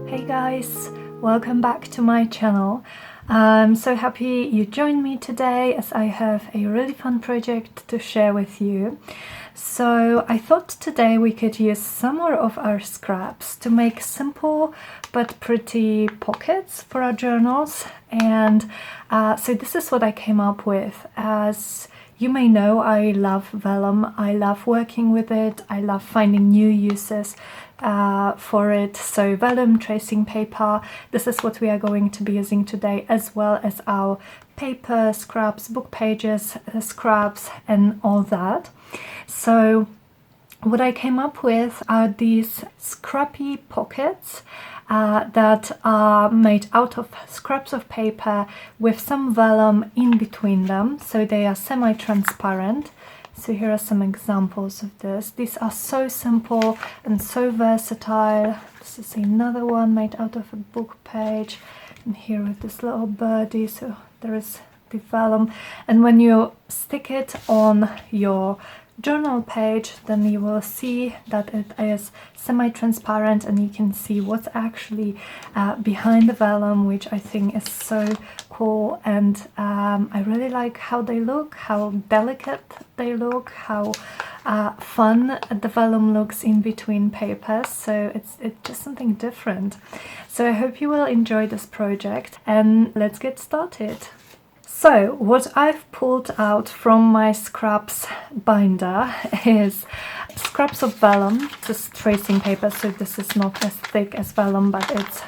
Hey guys, welcome back to my channel. I'm so happy you joined me today as I have a really fun project to share with you. So I thought today we could use some more of our scraps to make simple but pretty pockets for our journals, and so this is what I came up with. As you may know, I love vellum, I love working with it, I love finding new uses for it. So vellum tracing paper, this is what we are going to be using today, as well as our paper, scraps, book pages, scraps and all that. So what I came up with are these scrappy pockets that are made out of scraps of paper with some vellum in between them, so they are semi-transparent. So here are some examples of this. These are so simple and so versatile. This is another one made out of a book page, and here with this little birdie, so there is the vellum, and when you stick it on your journal page, then you will see that it is semi-transparent and you can see what's actually behind the vellum, which I think is so cool. And I really like how they look, how delicate they look, how fun the vellum looks in between papers. So it's just something different. So I hope you will enjoy this project, and let's get started. So what I've pulled out from my scraps binder is scraps of vellum, just tracing paper, so this is not as thick as vellum, but it's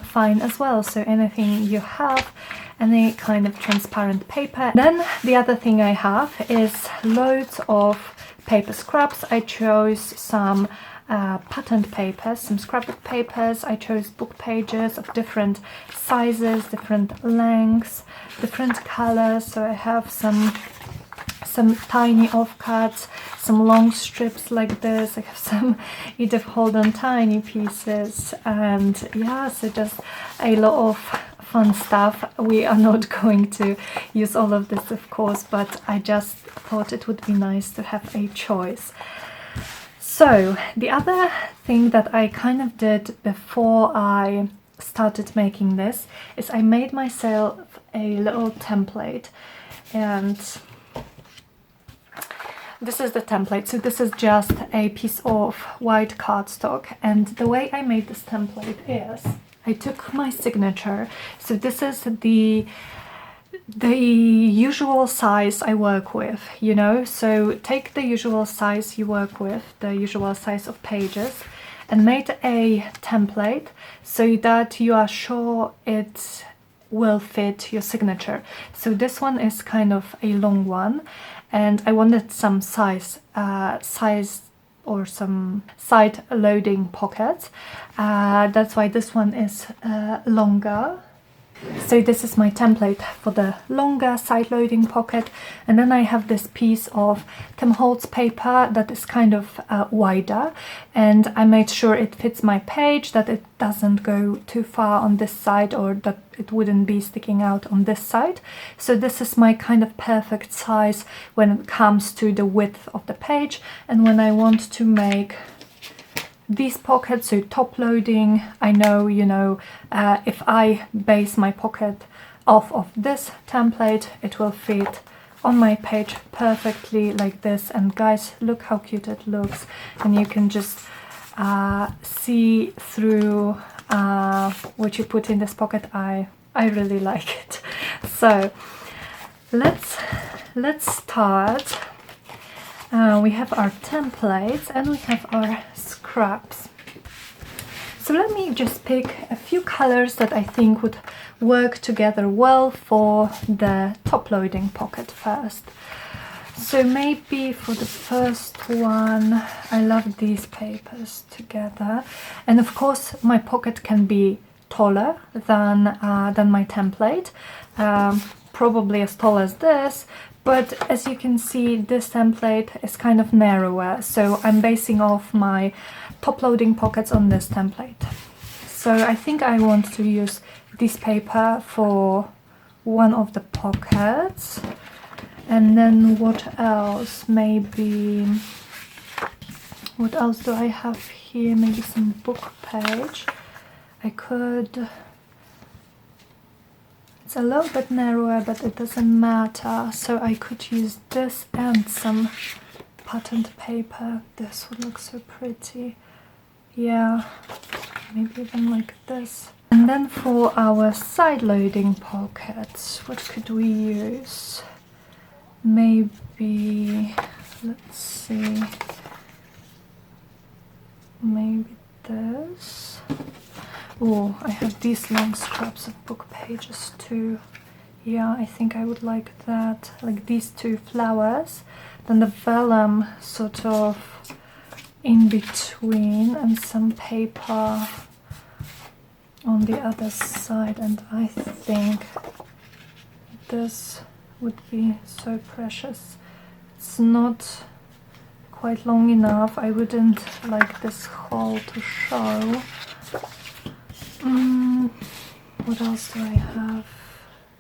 fine as well, so anything you have, any kind of transparent paper. Then the other thing I have is loads of paper scraps. I chose some patterned papers, some scrapbook papers. I chose book pages of different sizes, different lengths, different colors. So I have some tiny offcuts, some long strips like this. I have some Edith Holden tiny pieces, and yeah, so just a lot of fun stuff. We are not going to use all of this, of course, but I just thought it would be nice to have a choice. So the other thing that I kind of did before I started making this is I made myself a little template, and this is the template. So this is just a piece of white cardstock, and the way I made this template is I took my signature. So this is the usual size I work with, you know, so take the usual size you work with, the usual size of pages, and made a template so that you are sure it will fit your signature. So this one is kind of a long one, and I wanted some size or some side loading pockets. That's why this one is longer. So this is my template for the longer side-loading pocket, and then I have this piece of Tim Holtz paper that is kind of wider, and I made sure it fits my page, that it doesn't go too far on this side, or that it wouldn't be sticking out on this side. So this is my kind of perfect size when it comes to the width of the page. And when I want to make these pockets, so top loading, I know, you know, if I base my pocket off of this template, it will fit on my page perfectly like this. And guys, look how cute it looks, and you can just see through what you put in this pocket. I really like it. So let's start. We have our templates and we have our scraps. So let me just pick a few colors that I think would work together well for the top loading pocket first. So maybe for the first one, I love these papers together, and of course my pocket can be taller than my template, probably as tall as this. But as you can see, this template is kind of narrower, so I'm basing off my top loading pockets on this template. So I think I want to use this paper for one of the pockets. And then what else? Maybe, what else do I have here? Maybe some book page. I could, it's a little bit narrower, but it doesn't matter. So I could use this and some patterned paper. This would look so pretty. Yeah, maybe even like this. And then for our side loading pockets, what could we use? Maybe, let's see, maybe this. Oh, I have these long scraps of book pages too. Yeah, I think I would like that, like these two flowers, then the vellum sort of in between, and some paper on the other side. And I think this would be so precious. It's not quite long enough. I wouldn't like this hole to show. What else do I have?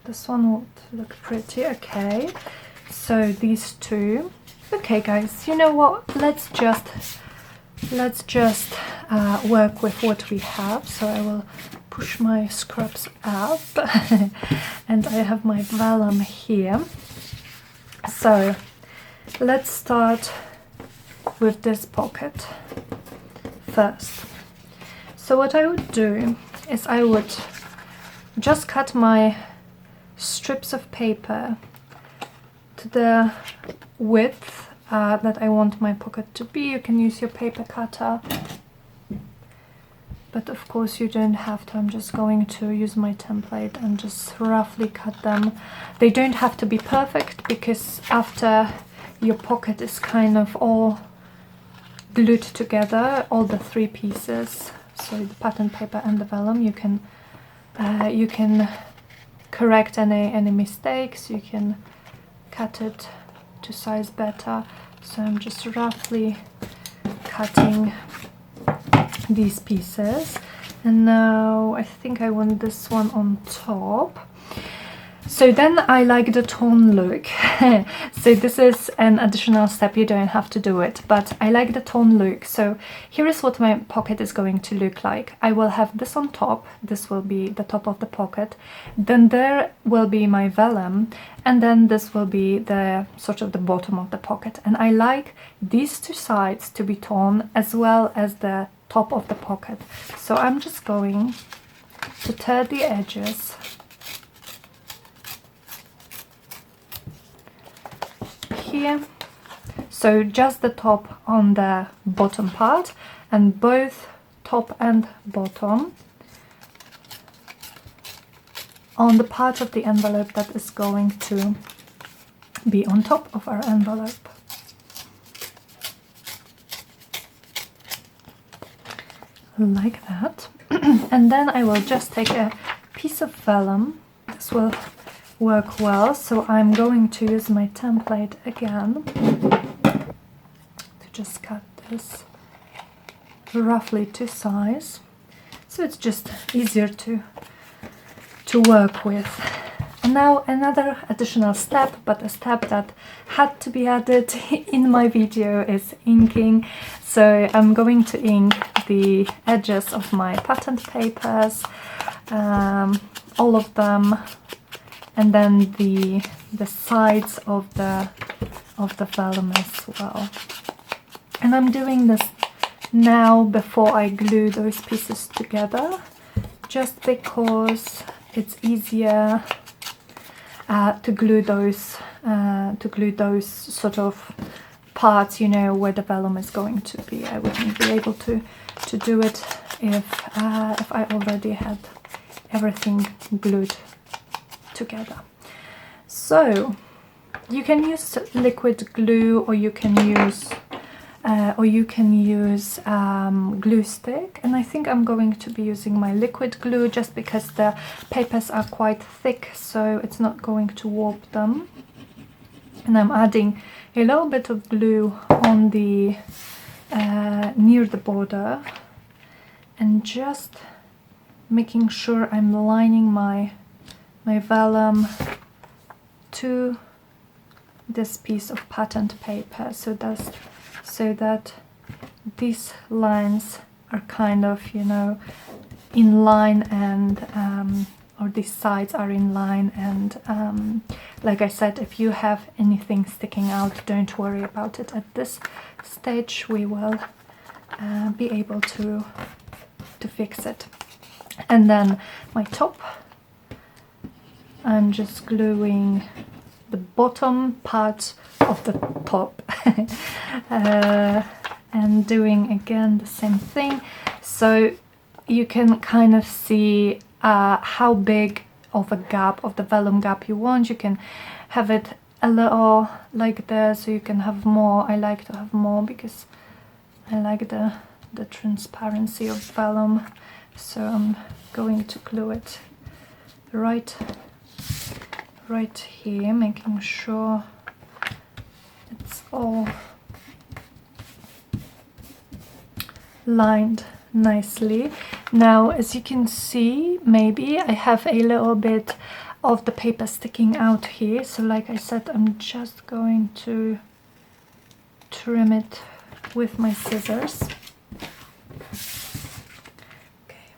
This one would look pretty. Okay, so these two. Okay guys, you know what, let's just work with what we have. So I will push my scraps up and I have my vellum here. So let's start with this pocket first. So what I would do is I would just cut my strips of paper to the width that I want my pocket to be. You can use your paper cutter, but of course you don't have to. I'm just going to use my template and just roughly cut them. They don't have to be perfect, because after your pocket is kind of all glued together, all the three pieces, so the pattern paper and the vellum, you can correct any mistakes. You can cut it to size better. So I'm just roughly cutting these pieces, and now I think I want this one on top. So then I like the tone look. So this is an additional step, you don't have to do it, but I like the tone look. So here is what my pocket is going to look like. I will have this on top, this will be the top of the pocket, then there will be my vellum, and then this will be the sort of the bottom of the pocket. And I like these two sides to be torn as well as the top of the pocket. So I'm just going to tear the edges here, so just the top on the bottom part, and both top and bottom on the part of the envelope that is going to be on top of our envelope. Like that. And then I will just take a piece of vellum. This will work well, so I'm going to use my template again to just cut this roughly to size, so it's just easier to work with. And now another additional step, but a step that had to be added in my video, is inking. So I'm going to ink the edges of my patterned papers, all of them, and then the sides of the vellum as well. And I'm doing this now before I glue those pieces together, just because it's easier to glue those sort of parts, you know, where the vellum is going to be. I wouldn't be able to do it if I already had everything glued together. So you can use liquid glue, or you can use glue stick, and I think I'm going to be using my liquid glue just because the papers are quite thick, so it's not going to warp them. And I'm adding a little bit of glue on the near the border, and just making sure I'm lining my vellum to this piece of patterned paper, so that these lines are kind of, you know, in line, and or these sides are in line, and like I said, if you have anything sticking out, don't worry about it. At this stage we will be able to fix it. And then my top, I'm just gluing the bottom part of the top and doing again the same thing, so you can kind of see how big of a gap, of the vellum gap you want. You can have it a little like this, so you can have more. I like to have more because I like the transparency of vellum. So I'm going to glue it right here, making sure it's all lined nicely. Now, as you can see, maybe I have a little bit of the paper sticking out here, so like I said, I'm just going to trim it with my scissors. Okay,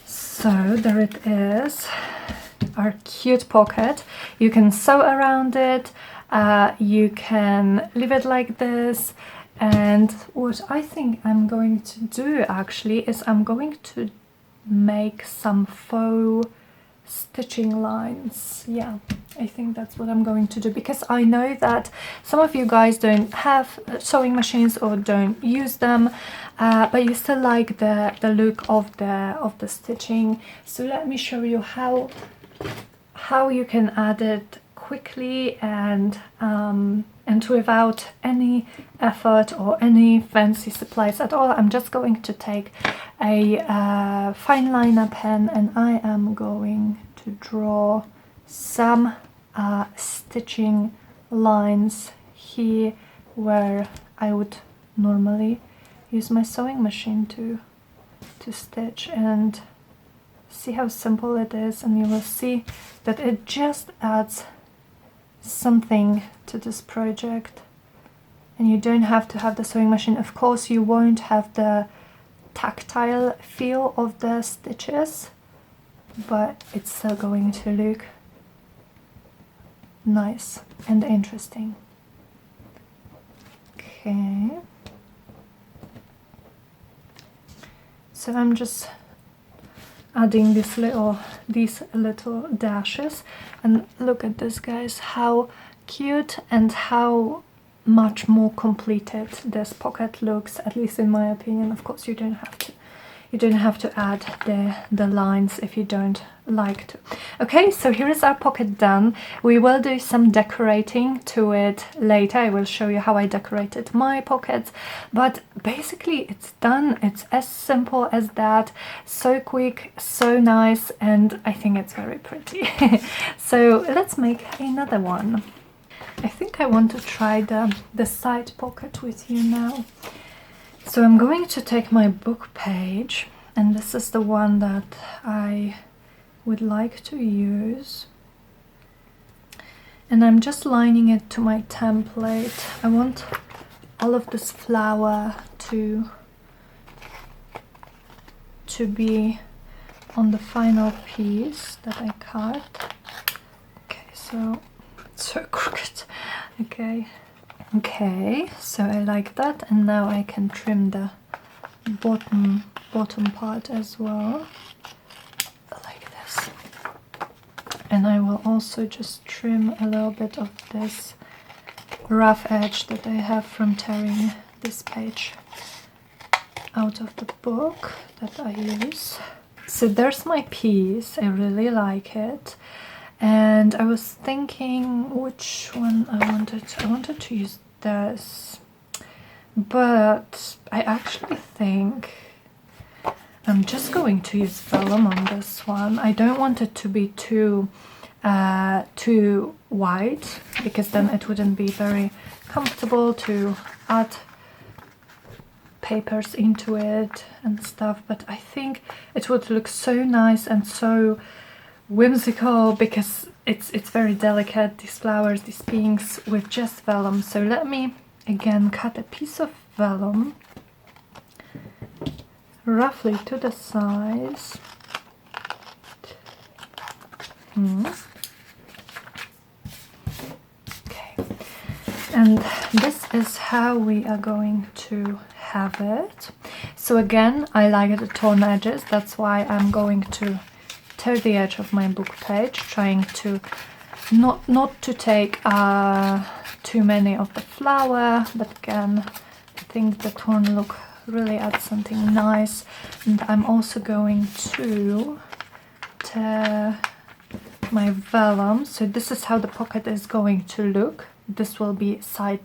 so there it is, our cute pocket. You can sew around it, you can leave it like this. And what I think I'm going to do actually is I'm going to make some faux stitching lines. Yeah, I think that's what I'm going to do, because I know that some of you guys don't have sewing machines or don't use them, but you still like the look of the stitching. So let me show you how you can add it quickly and without any effort or any fancy supplies at all. I'm just going to take a fine liner pen, and I am going to draw some stitching lines here where I would normally use my sewing machine to stitch, and see how simple it is. And you will see that it just adds something to this project, and you don't have to have the sewing machine. Of course, you won't have the tactile feel of the stitches, but it's still going to look nice and interesting. Okay, so I'm just adding these little dashes, and look at this, guys, how cute and how much more completed this pocket looks, at least in my opinion. Of course, you don't have to add the lines if you don't like to. Okay, so here is our pocket done. We will do some decorating to it later. I will show you how I decorated my pockets, but basically it's done. It's as simple as that. So quick, so nice, and I think it's very pretty. So let's make another one. I think I want to try the side pocket with you now. So I'm going to take my book page, and this is the one that I would like to use, and I'm just lining it to my template. I want all of this flower to be on the final piece that I cut. Okay, so it's so crooked. Okay, so I like that, and now I can trim the bottom part as well, like this. And I will also just trim a little bit of this rough edge that I have from tearing this page out of the book that I use. So there's my piece. I really like it. And I was thinking which one I wanted to use this, but I actually think I'm just going to use vellum on this one. I don't want it to be too white, because then it wouldn't be very comfortable to add papers into it and stuff, but I think it would look so nice and so whimsical, because it's very delicate, these flowers, these pinks, with just vellum. So let me again cut a piece of vellum roughly to the size. Okay, and this is how we are going to have it. So again, I like the torn edges, that's why I'm going to tear the edge of my book page, trying to not to take too many of the flower, but again, I think the torn look really adds something nice. And I'm also going to tear my vellum. So this is how the pocket is going to look. This will be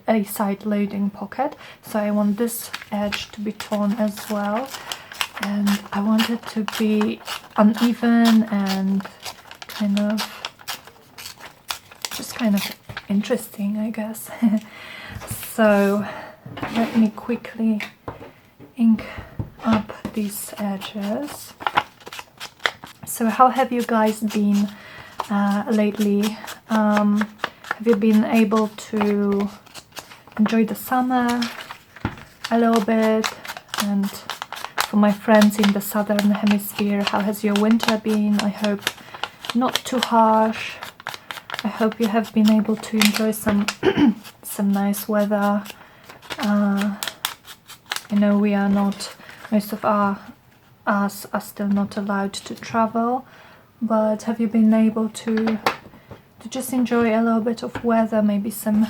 a side loading pocket, so I want this edge to be torn as well, and I want it to be uneven and kind of interesting, I guess. So let me quickly ink up these edges. So how have you guys been lately? Have you been able to enjoy the summer a little bit? And for my friends in the southern hemisphere, how has your winter been? I hope not too harsh. I hope you have been able to enjoy some some nice weather. I know we are not, most of us are still not allowed to travel, but have you been able to just enjoy a little bit of weather, maybe some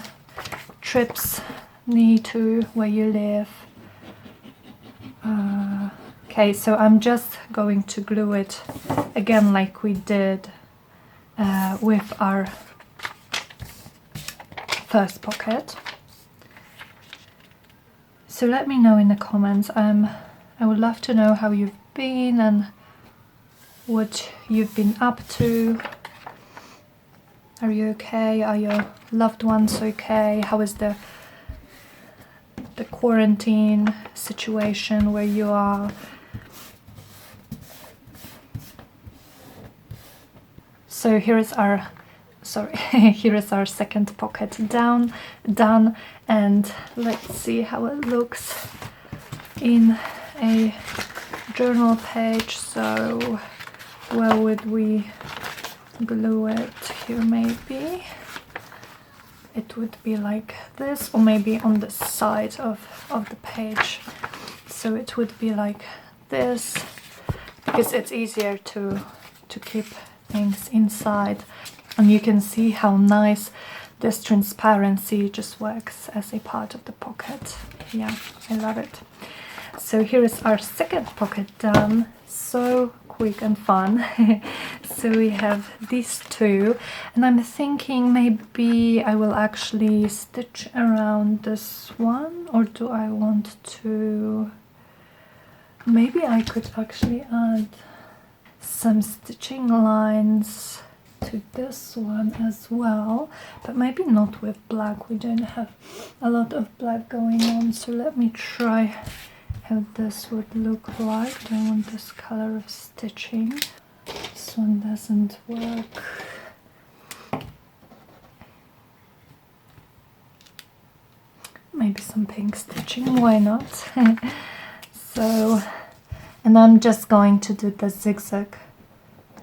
trips near to where you live? Okay, so I'm just going to glue it again like we did with our first pocket. So let me know in the comments. I would love to know how you've been and what you've been up to. Are you okay? Are your loved ones okay? How is the quarantine situation where you are? So here is our here is our second pocket done, and let's see how it looks in a journal page. So where would we glue it? Here maybe. It would be like this, or maybe on the side of the page. So it would be like this, because it's easier to keep things inside. And you can see how nice this transparency just works as a part of the pocket. Yeah, I love it. So here is our second pocket done. So quick and fun. So we have these two, and I'm thinking maybe I will actually stitch around this one, or do I want to, maybe I could actually add some stitching lines to this one as well, but maybe not with black. We don't have a lot of black going on, so let me try how this would look like. Do I want this color of stitching? This one doesn't work. Maybe some pink stitching, why not? So, and I'm just going to do the zigzag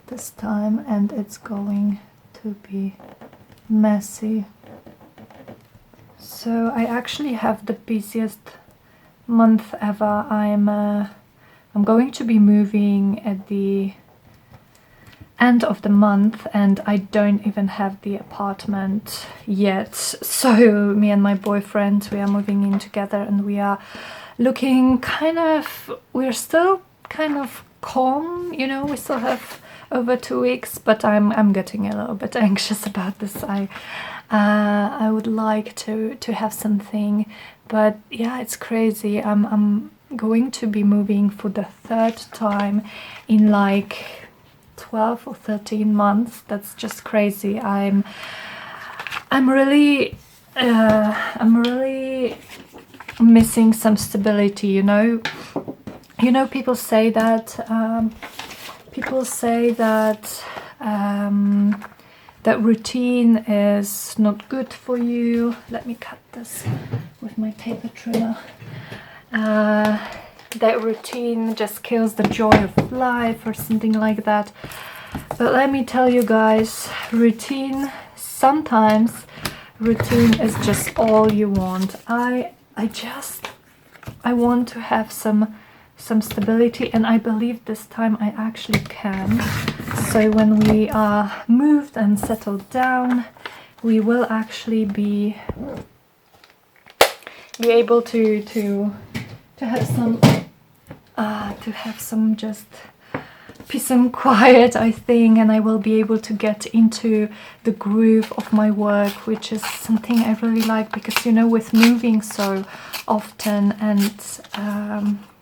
this time, and it's going to be messy. So I actually have the busiest month ever. I'm going to be moving at the end of the month, and I don't even have the apartment yet. So me and my boyfriend, we are moving in together, and we are looking we're still kind of calm, you know, we still have over 2 weeks, but I'm getting a little bit anxious about this. I would like to have something, but yeah, it's crazy. I'm going to be moving for the third time in like 12 or 13 months. That's just crazy. I'm really missing some stability, you know. People say that that routine is not good for you. Let me cut this with my paper trimmer. that routine just kills the joy of life or something like that. But let me tell you guys, routine, sometimes routine is just all you want. I want to have some stability, and I believe this time I actually can. So when we are moved and settled down, we will actually be able to have some just peace and quiet, I think, and I will be able to get into the groove of my work, which is something I really like, because you know, with moving so often, and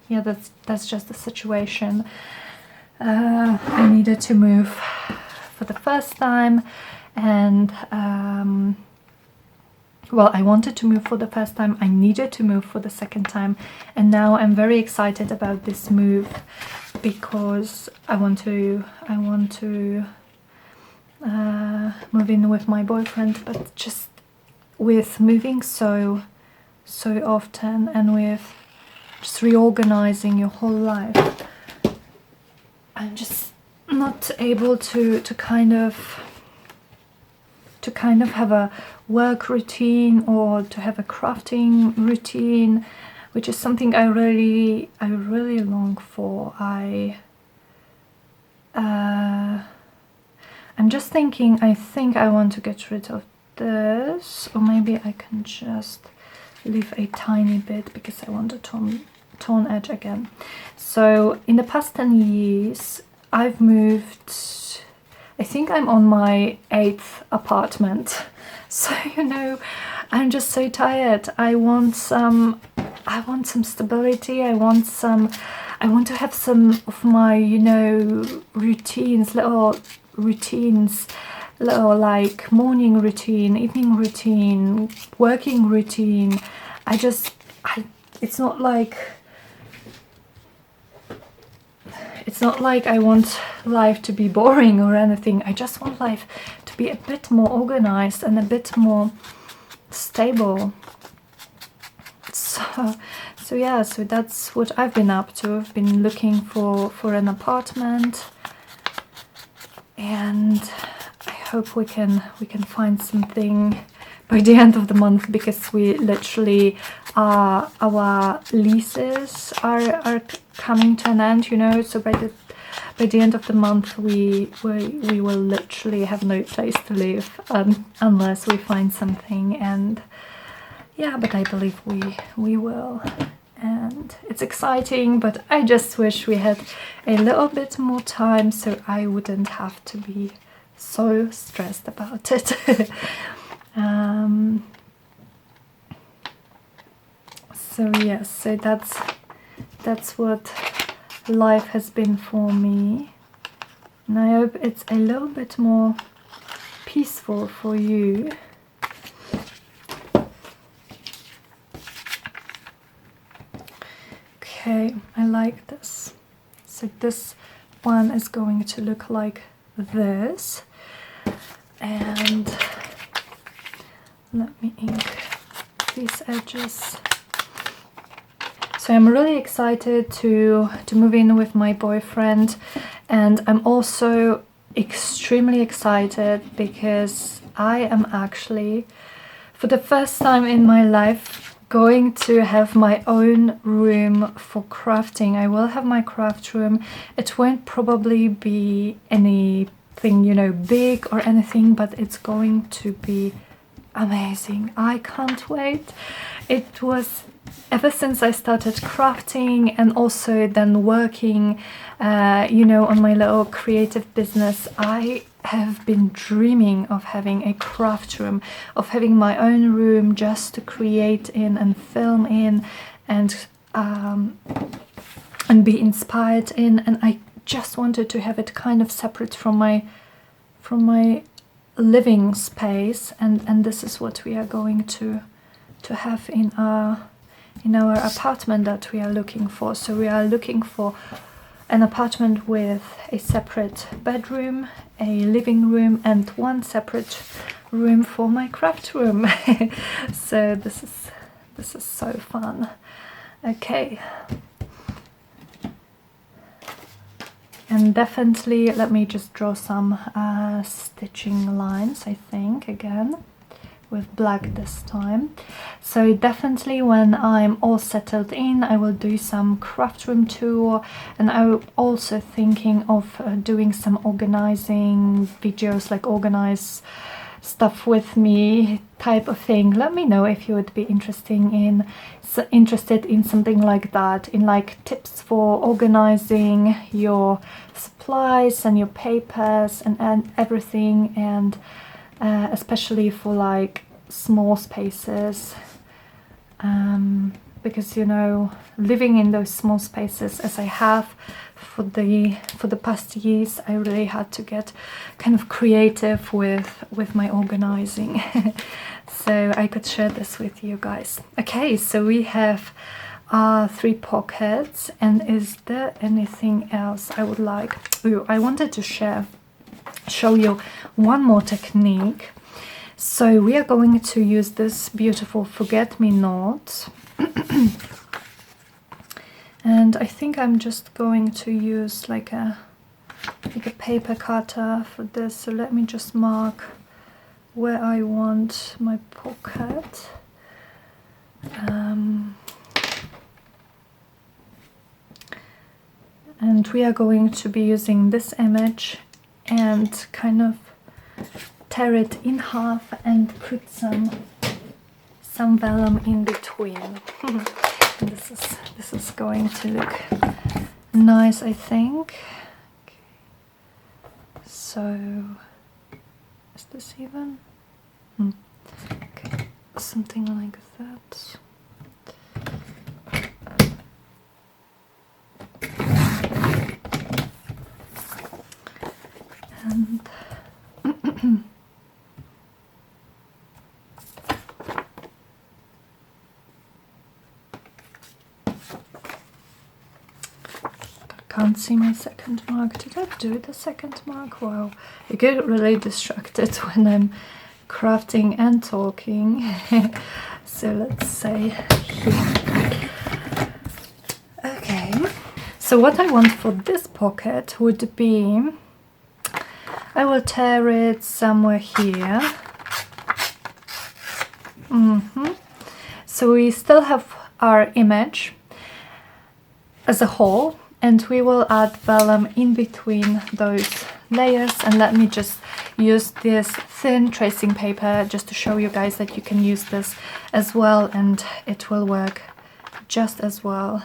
yeah, that's just the situation. I needed to move for the first time, and well, I wanted to move for the first time, I needed to move for the second time, and now I'm very excited about this move, because I want to move in with my boyfriend. But just with moving so often, and with just reorganizing your whole life, I'm just not able to kind of have a work routine, or to have a crafting routine, which is something I really long for. I'm just thinking, I think I want to get rid of this, or maybe I can just leave a tiny bit, because I want a tone edge again. So in the past 10 years I've moved, I think I'm on my 8th apartment. So you know, I'm just so tired. I want some stability. I want to have some of my, you know, little routines, little like morning routine, evening routine, working routine. It's not like I want life to be boring or anything. I just want life to be a bit more organized and a bit more stable. So yeah, so that's what I've been up to. I've been looking for an apartment, and I hope we can find something by the end of the month, because we literally our leases are coming to an end, you know. So by the end of the month we will literally have no place to live, unless we find something. And yeah, but I believe we will, and it's exciting. But I just wish we had a little bit more time, so I wouldn't have to be so stressed about it. So yes, so that's what life has been for me, and I hope it's a little bit more peaceful for you. Okay, I like this. So this one is going to look like this, and let me ink these edges. So I'm really excited to move in with my boyfriend, and I'm also extremely excited because I am actually, for the first time in my life, going to have my own room for crafting. I will have my craft room. It won't probably be anything, you know, big or anything, but it's going to be amazing. I can't wait. It was ever since I started crafting, and also then working, you know, on my little creative business, I have been dreaming of having a craft room, of having my own room just to create in and film in, and be inspired in. And I just wanted to have it kind of separate from my living space, and this is what we are going to have in our apartment that we are looking for. So we are looking for an apartment with a separate bedroom, a living room, and one separate room for my craft room. So this is so fun. Okay, And definitely, let me just draw some stitching lines, I think, again, with black this time. So definitely when I'm all settled in, I will do some craft room tour, and I'm also thinking of doing some organizing videos, like organize stuff with me type of thing. Let me know if you would be interested in something like that, in like tips for organizing your supplies and your papers and everything, and especially for like small spaces, because you know, living in those small spaces as I have for the past years, I really had to get kind of creative with my organizing. So I could share this with you guys. Okay, so we have 3 pockets, and is there anything else I would like? Ooh, I wanted to show you one more technique. So we are going to use this beautiful forget-me-not. And I think I'm just going to use like a paper cutter for this. So let me just mark where I want my pocket. And we are going to be using this image and kind of tear it in half and put some vellum in between. This is going to look nice, I think. Okay. So is this even? Okay, something like that. And can't see my second mark. Did I do the second mark? Wow, I get really distracted when I'm crafting and talking. So let's say here. Okay, so what I want for this pocket would be, I will tear it somewhere here. So we still have our image as a whole, and we will add vellum in between those layers. And let me just use this thin tracing paper just to show you guys that you can use this as well, and it will work just as well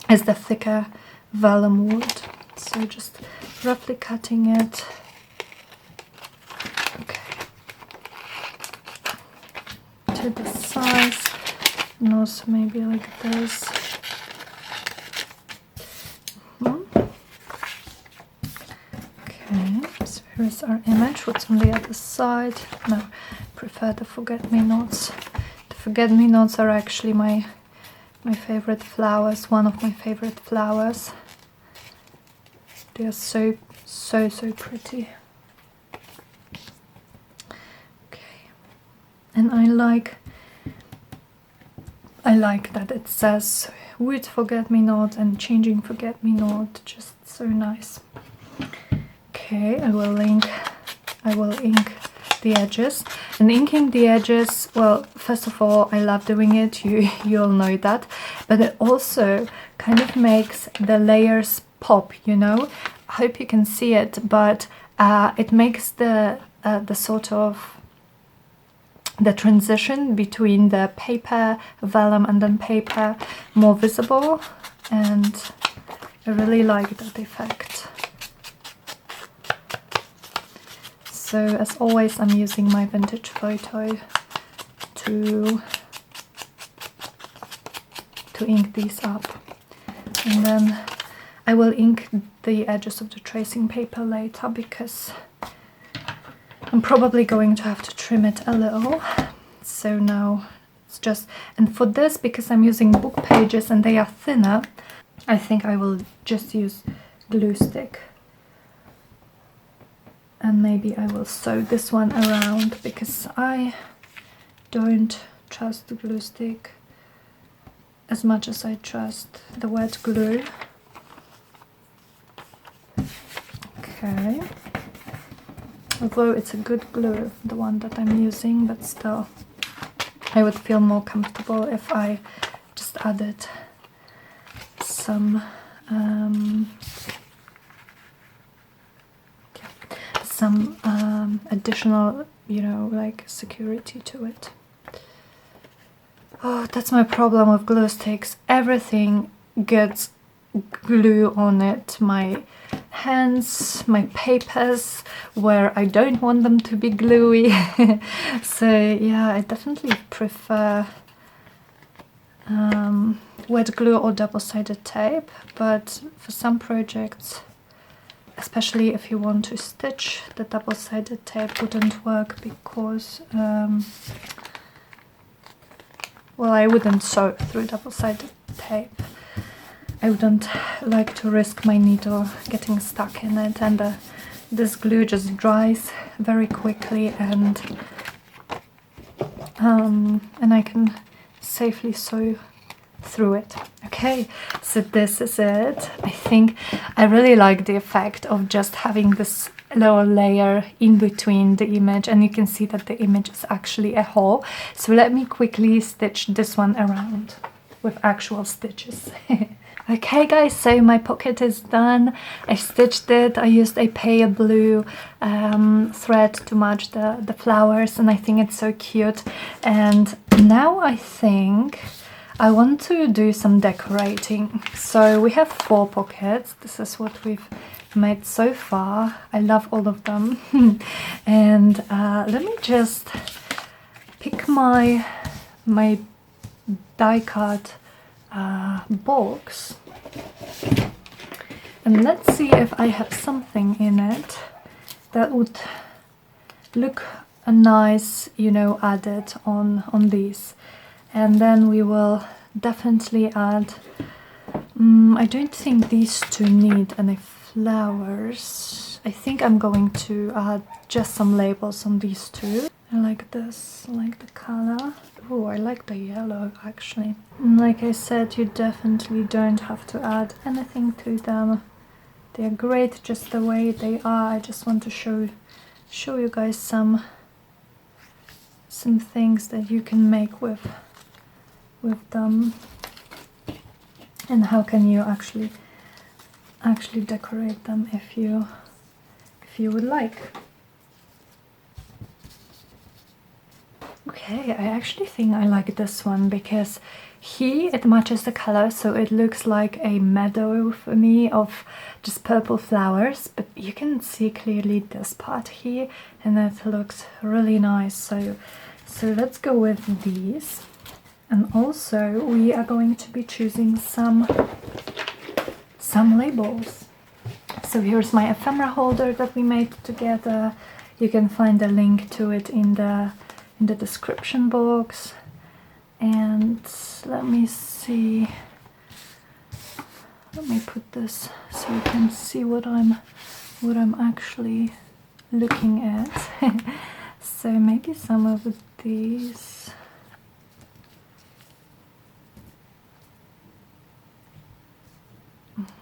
as the thicker vellum would. So just roughly cutting it. Okay, to the size, and also maybe like this. Okay, so here's our image. What's on the other side? No, I prefer the forget-me-nots. The forget-me-nots are actually my favorite flowers, one of my favorite flowers. They are so pretty. Okay, and I like that it says with forget-me-not and changing forget-me-not, just so nice. Okay, I will ink the edges. And inking the edges, well, first of all, I love doing it, you all know that, but it also kind of makes the layers pop, you know. I hope you can see it, but it makes the sort of the transition between the paper, vellum, and then paper more visible, and I really like that effect. So as always, I'm using my vintage photo to ink these up, and then I will ink the edges of the tracing paper later, because I'm probably going to have to trim it a little. So now it's just, and for this, because I'm using book pages and they are thinner, I think I will just use glue stick. And maybe I will sew this one around, because I don't trust the glue stick as much as I trust the wet glue. Okay. Although it's a good glue, the one that I'm using, but still I would feel more comfortable if I just added some additional, you know, like security to it. Oh, that's my problem with glue sticks. Everything gets glue on it. My hands, my papers, where I don't want them to be gluey. So yeah, I definitely prefer wet glue or double-sided tape, but for some projects, especially if you want to stitch, the double-sided tape wouldn't work because well, I wouldn't sew through double-sided tape. I wouldn't like to risk my needle getting stuck in it, and this glue just dries very quickly, and I can safely sew through it. Okay, so this is it. I think I really like the effect of just having this little layer in between the image, and you can see that the image is actually a hole. So let me quickly stitch this one around with actual stitches. Okay guys, so my pocket is done. I stitched it. I used a pale blue thread to match the flowers, and I think it's so cute. And now I think I want to do some decorating. So we have 4 pockets. This is what we've made so far. I love all of them. And let me just pick my die cut box, and let's see if I have something in it that would look nice, you know, added on these. And then we will definitely add, I don't think these two need any flowers. I think I'm going to add just some labels on these two. I like this, I like the color. Oh, I like the yellow actually. And like I said, you definitely don't have to add anything to them. They're great just the way they are. I just want to show you guys some things that you can make with them, and how can you actually decorate them if you would like. Okay, I actually think I like this one because here it matches the color, so it looks like a meadow for me of just purple flowers, but you can see clearly this part here, and it looks really nice. So let's go with these. And also we are going to be choosing some labels. So here's my ephemera holder that we made together. You can find a link to it in the description box. And let me see, let me put this so you can see what I'm actually looking at. So maybe some of these.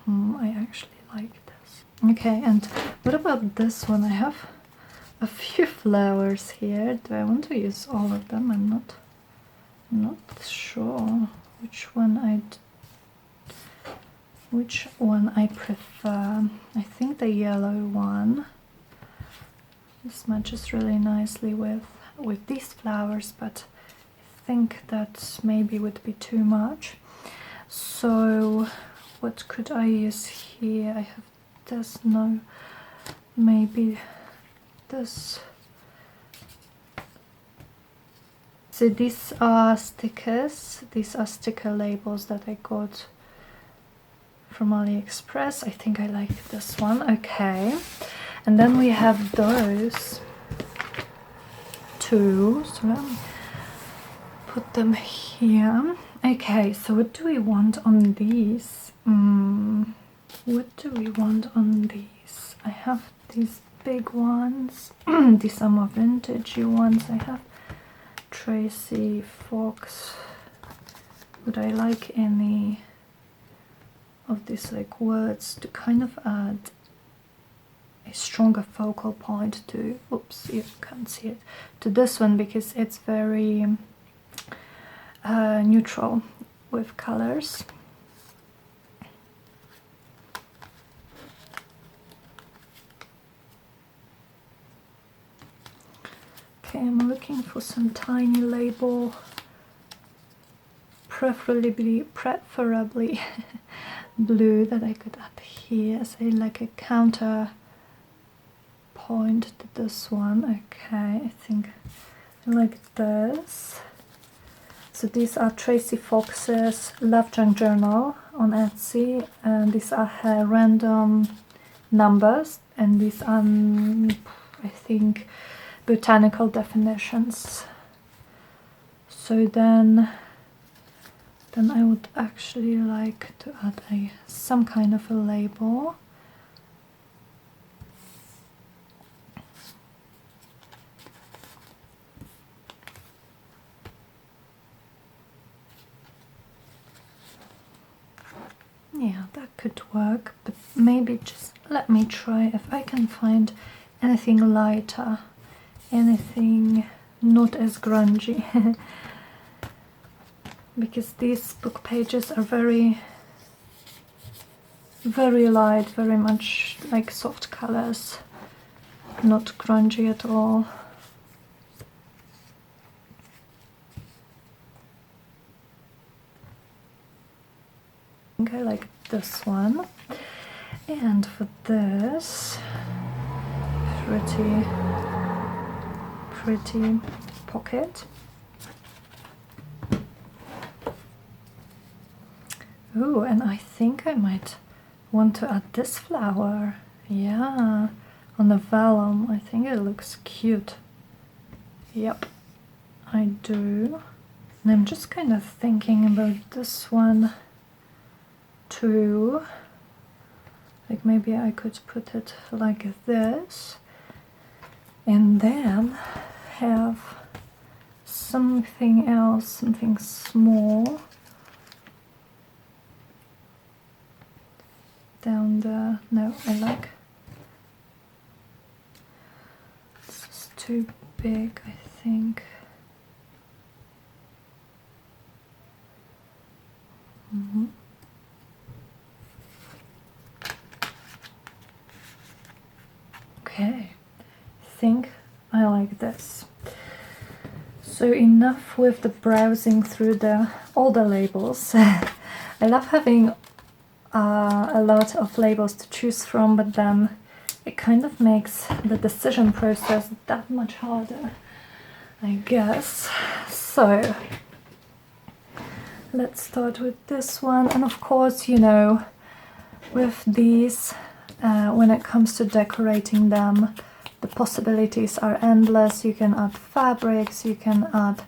I actually like this. Okay, and what about this one? I have a few flowers here. Do I want to use all of them? I'm not sure which one I prefer. I think the yellow one. This matches really nicely with these flowers, but I think that maybe would be too much. So what could I use here? I have this, no, maybe this. So these are stickers. These are sticker labels that I got from AliExpress. I think I like this one. Okay, and then we have those two. So let me put them here. Okay, so what do we want on these? What do we want on these? I have these big ones. These are more vintagey ones. I have Tracy, Fox. Would I like any of these like words to kind of add a stronger focal point to, oops, you can't see it, to this one, because it's very neutral with colors. Okay, I'm looking for some tiny label, preferably blue, that I could add here as like a counter point to this one. Okay, I think like this. So these are Tracy Fox's Love Junk Journal on Etsy, and these are her random numbers, and these are, I think, botanical definitions. So then I would actually like to add some kind of a label. Yeah, that could work, but maybe just let me try if I can find anything lighter, anything not as grungy. Because these book pages are very light, very much like soft colors, not grungy at all. I think I like this one. And for this, pretty pocket. Oh, and I think I might want to add this flower. Yeah, on the vellum. I think it looks cute. Yep, I do. And I'm just kind of thinking about this one too. Like maybe I could put it like this, and then have something else, something small down there. No, I like, this is too big, I think. Okay, I think I like this. So enough with the browsing through all the labels. I love having a lot of labels to choose from, but then it kind of makes the decision process that much harder, I guess. So let's start with this one. And of course, you know, with these, when it comes to decorating them, the possibilities are endless. You can add fabrics, you can add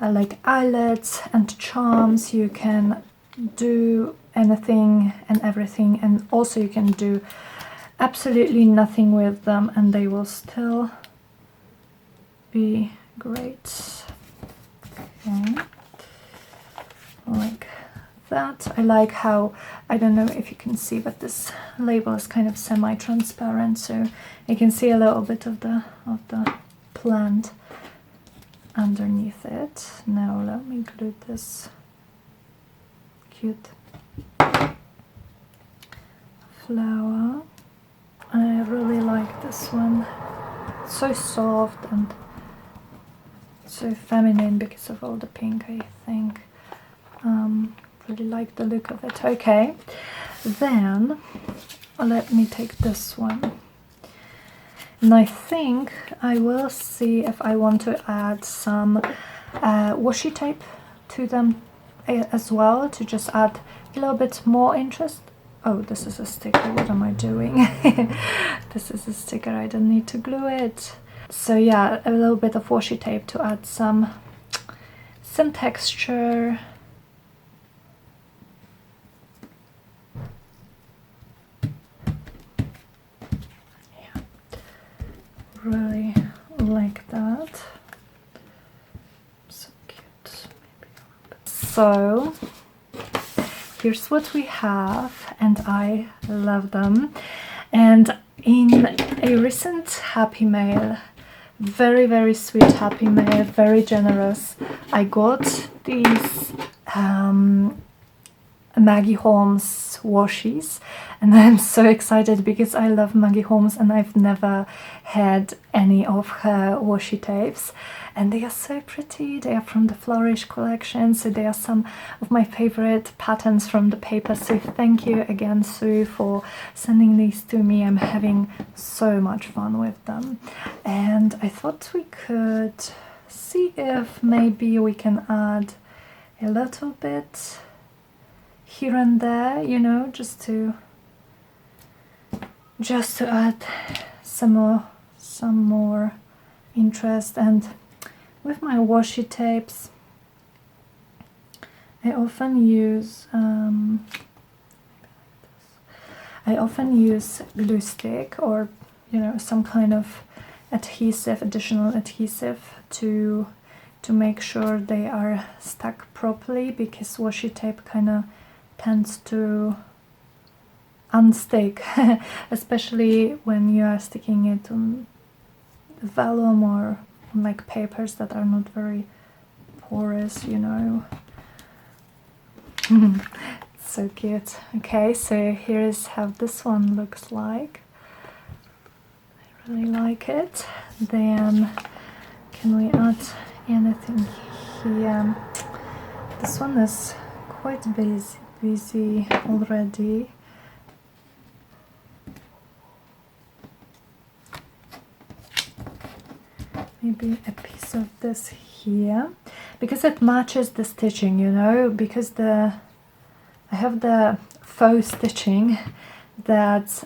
like eyelets and charms, you can do anything and everything, and also you can do absolutely nothing with them and they will still be great. Okay. Like that. I like how, I don't know if you can see, but this label is kind of semi-transparent, so you can see a little bit of the plant underneath it. Now let me glue this cute flower. I really like this one. It's so soft and so feminine because of all the pink, I think. Really like the look of it. Okay, then let me take this one. And I think I will see if I want to add some washi tape to them as well, to just add a little bit more interest. Oh, this is a sticker. What am I doing? This is a sticker. I don't need to glue it. So yeah, a little bit of washi tape to add some texture. Yeah, really like that. So cute. So here's what we have, and I love them. And in a recent happy mail, very sweet happy mail, very generous, I got these Maggie Holmes washies, and I'm so excited because I love Maggie Holmes and I've never had any of her washi tapes, and they are so pretty. They are from the Flourish collection, so they are some of my favorite patterns from the paper. So thank you again, Sue, for sending these to me. I'm having so much fun with them, and I thought we could see if maybe we can add a little bit here and there, you know, just to add some more interest. And with my washi tapes, I often use glue stick, or you know, some kind of adhesive, additional adhesive to make sure they are stuck properly, because washi tape kind of tends to unstick, especially when you are sticking it on vellum or on like papers that are not very porous, you know. So cute. Okay, so here is how this one looks like. I really like it. Then can we add anything here? This one is quite busy already. Maybe a piece of this here, because it matches the stitching, you know, because I have the faux stitching that's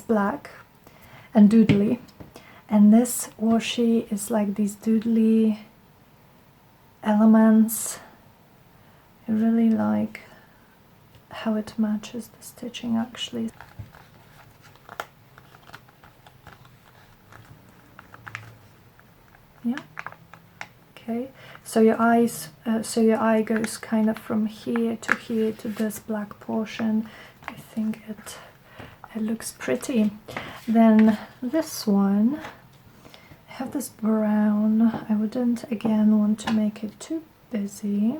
black and doodly, and this washi is like these doodly elements. I really like how it matches the stitching, actually. Yeah. Okay. So your eye goes kind of from here to this black portion. I think it looks pretty. Then this one, I have this brown. I wouldn't again want to make it too busy,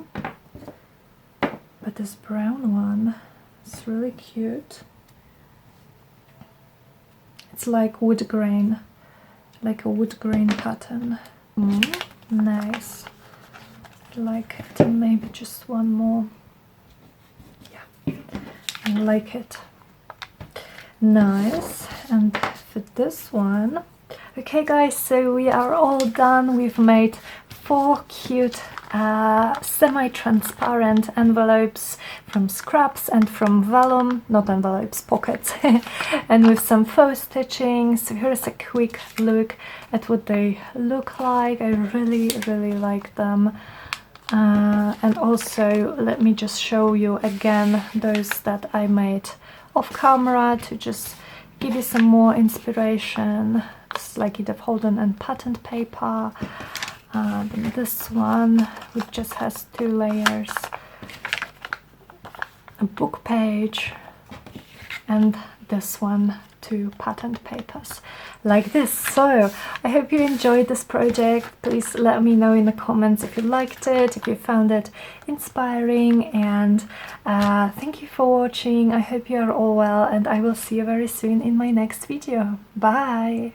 but this brown one is really cute. It's like wood grain, like a wood grain pattern. Nice. I'd like it. Maybe just one more. Yeah, I like it. Nice. And for this one, okay guys, so we are all done. We've made 4 cute semi-transparent envelopes from Scraps and from Vellum, not envelopes, pockets, and with some faux stitching. So here's a quick look at what they look like. I really like them. And also let me just show you again those that I made off camera to just give you some more inspiration. It's like Edith Holden and patterned paper. Then this one, which just has 2 layers, a book page, and this one, 2 patterned papers like this. So I hope you enjoyed this project. Please let me know in the comments if you liked it, if you found it inspiring, and thank you for watching. I hope you are all well, and I will see you very soon in my next video. Bye!